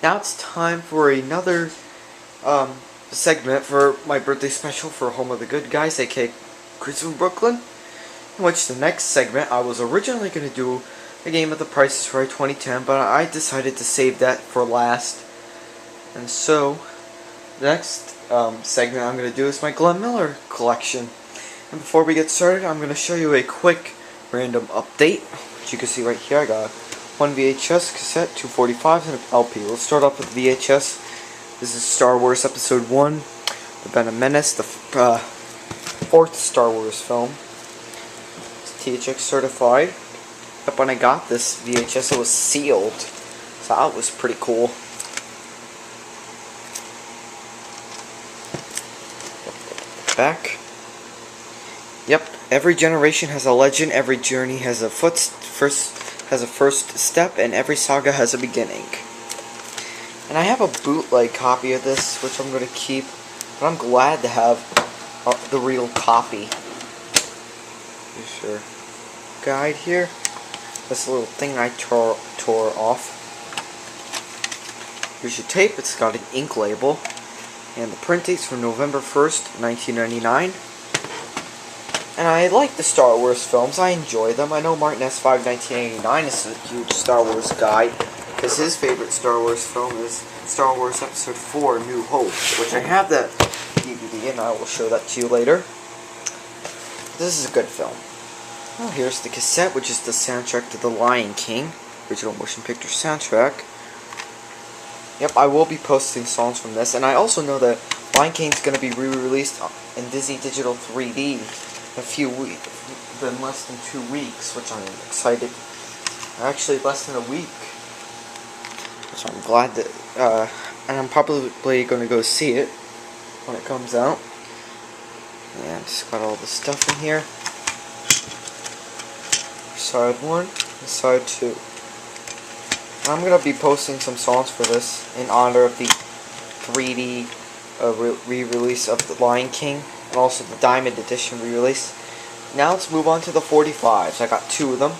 now it's time for another segment for my birthday special for Home of the Good Guys, aka Chris from Brooklyn. In which the next segment I was originally going to do a game of The Price is Right 2010, but I decided to save that for last. And so, the next segment I'm going to do is my Glenn Miller collection. And before we get started, I'm going to show you a quick random update. Which you can see right here. I got one VHS cassette, 245s, and an LP. We'll start off with VHS. This is Star Wars Episode 1, The Phantom Menace, the fourth Star Wars film. It's THX certified. But when I got this VHS, it was sealed. So that was pretty cool. Back. Yep, every generation has a legend, every journey has a first step, and every saga has a beginning. And I have a bootleg copy of this, which I'm going to keep, but I'm glad to have the real copy. Here's your guide here. This little thing I tore off. Here's your tape. It's got an ink label. And the print date's from November 1st, 1999. And I like the Star Wars films. I enjoy them. I know Martin S5 1989 is a huge Star Wars guy, because his favorite Star Wars film is Star Wars Episode 4, New Hope, which I have that DVD, and I will show that to you later. This is a good film. Well, here's the cassette, which is the soundtrack to The Lion King, original motion picture soundtrack. Yep, I will be posting songs from this, and I also know that Lion King's going to be re-released in Disney Digital 3D in a few weeks, in less than 2 weeks, which I'm excited. Actually, less than a week, which I'm glad that, and I'm probably going to go see it when it comes out. Yeah, just got all the stuff in here. Side 1 and side 2. I'm going to be posting some songs for this in honor of the 3D re-release of The Lion King, and also the Diamond Edition re-release. Now let's move on to the 45s. I got 2 of them.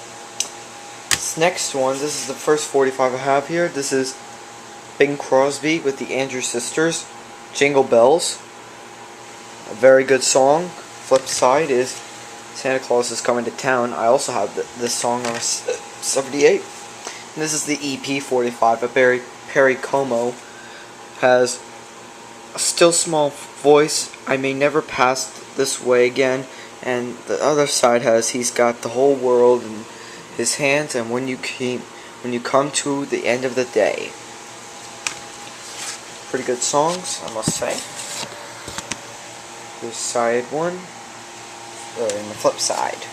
This next one, this is the first 45 I have here. This is Bing Crosby with the Andrews Sisters, Jingle Bells. A very good song. Flip side is Santa Claus is Coming to Town. I also have this song on 78. And this is the EP 45, but Perry Como has a still small voice. I may never pass this way again. And the other side has he's got the whole world in his hands, and when you come to the end of the day. Pretty good songs, I must say. Here's side 1, and the flip side.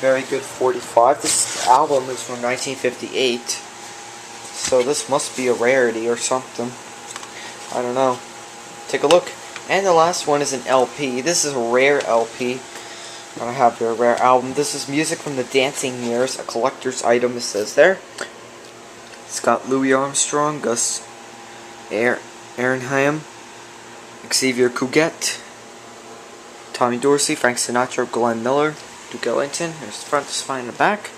Very good 45. This album is from 1958, so this must be a rarity or something. I don't know. Take a look. And the last one is an LP. This is a rare LP. I have here a rare album. This is music from the Dancing Years, a collector's item, it says there. It's got Louis Armstrong, Gus Ehrenheim, Xavier Cugat, Tommy Dorsey, Frank Sinatra, Glenn Miller, Duke Ellington. Here's the front, the spine, and the back.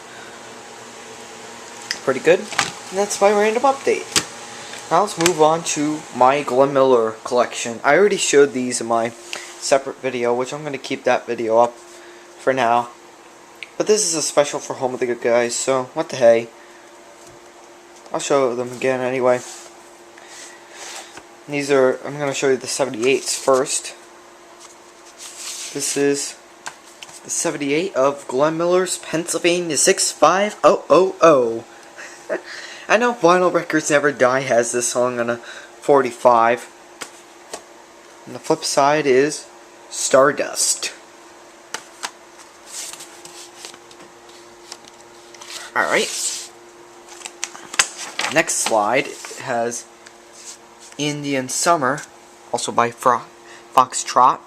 Pretty good. And that's my random update. Now let's move on to my Glenn Miller collection. I already showed these in my separate video, which I'm going to keep that video up for now. But this is a special for Home of the Good Guys, so what the hey. I'll show them again anyway. These are, I'm going to show you the 78s first. This is the 78 of Glenn Miller's Pennsylvania 65000. I know Vinyl Records Never Die has this song on a 45. And the flip side is Stardust. Alright. Next slide has Indian Summer, also by Foxtrot,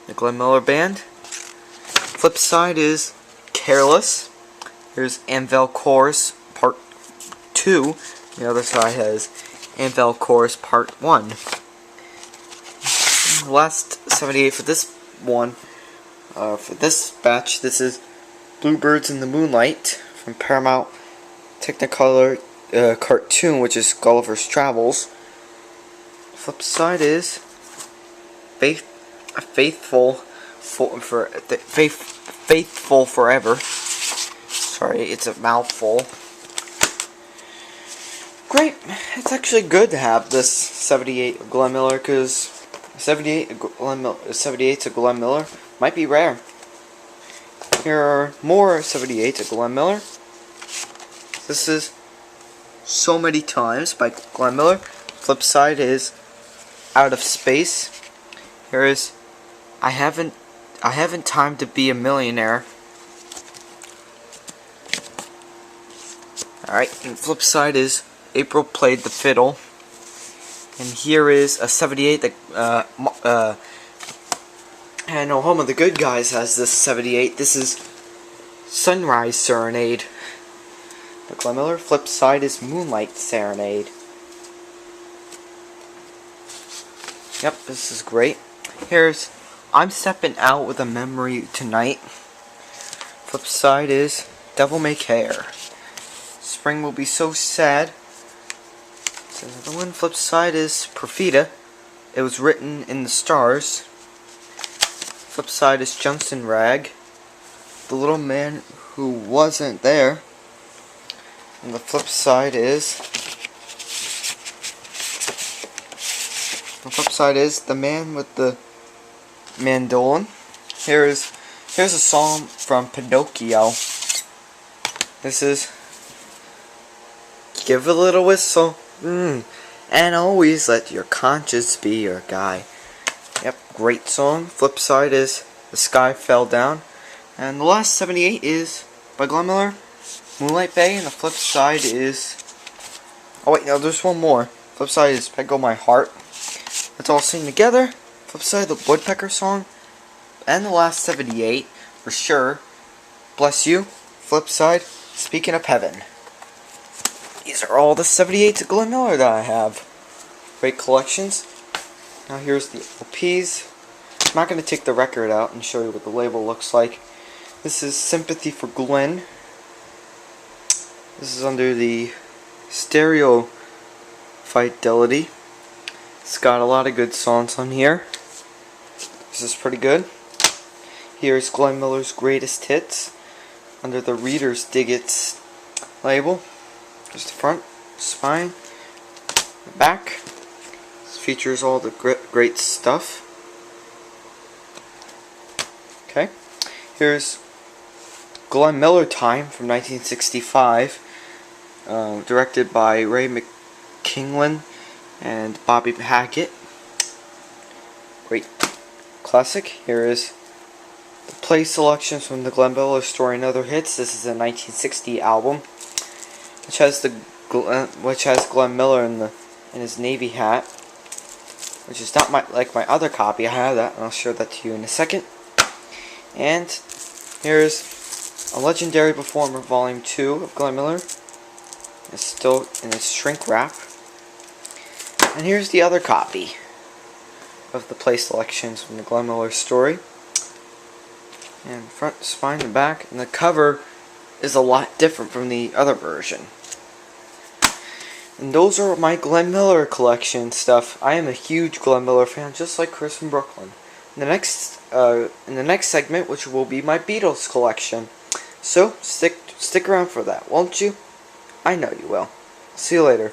the Glenn Miller Band. Flip side is Careless. Here's Anvil Chorus Part 2. The other side has Anvil Chorus Part 1. Last 78 for this one. For this batch, this is Bluebirds in the Moonlight from Paramount Technicolor cartoon, which is Gulliver's Travels. Flip side is faithful forever. Sorry, it's a mouthful. Great. It's actually good to have this 78 Glenn Miller, because 78's a Glenn Miller might be rare. Here are more 78's a Glenn Miller. This is So Many Times by Glenn Miller. Flip side is Out of Space. Here is I haven't time to be a millionaire. Alright, and flip side is April Played the Fiddle. And here is a 78 that I know Home of the Good Guys has this 78. This is Sunrise Serenade by Glenn Miller. Flip side is Moonlight Serenade. Yep, this is great. Here's I'm Stepping Out with a Memory Tonight. Flip side is Devil May Care. Spring Will Be So Sad. So another one. Flip side is Profita. It Was Written in the Stars. Flip side is Johnson Rag. The Little Man Who Wasn't There. And the flip side is The Man with the Mandolin. Here's a song from Pinocchio. This is Give a Little Whistle, and always let your conscience be your guide. Yep, great song. Flip side is The Sky Fell Down. And the last 78 is by Glenn Miller, Moonlight Bay, and the flip side is oh wait, no, there's one more. Flip side is Peggle My Heart. Let's all sing together. Flip side, the Woodpecker song. And the last 78, for sure, Bless You. Flip side, Speaking of Heaven. These are all the 78s of Glenn Miller that I have. Great collections. Now here's the LPs. I'm not going to take the record out and show you what the label looks like. This is Sympathy for Glenn. This is under the Stereo Fidelity. It's got a lot of good songs on here. This is pretty good. Here's Glenn Miller's Greatest Hits under the Reader's Digits label. Just the front, spine, the back. This features all the great stuff. Okay. Here's Glenn Miller Time from 1965, directed by Ray McKinlin and Bobby Hackett. Great classic. Here is the play selections from the Glenn Miller Story and Other Hits. This is a 1960 album, which has Glenn Miller in his Navy hat, which is not like my other copy. I have that, and I'll show that to you in a second. And here's A Legendary Performer Volume 2 of Glenn Miller. It's still in its shrink wrap. And here's the other copy of the play selections from the Glenn Miller Story. And front, spine, and back. And the cover is a lot different from the other version. And those are my Glenn Miller collection stuff. I am a huge Glenn Miller fan, just like Chris from Brooklyn. In the next segment, which will be my Beatles collection. So stick around for that, won't you? I know you will. See you later.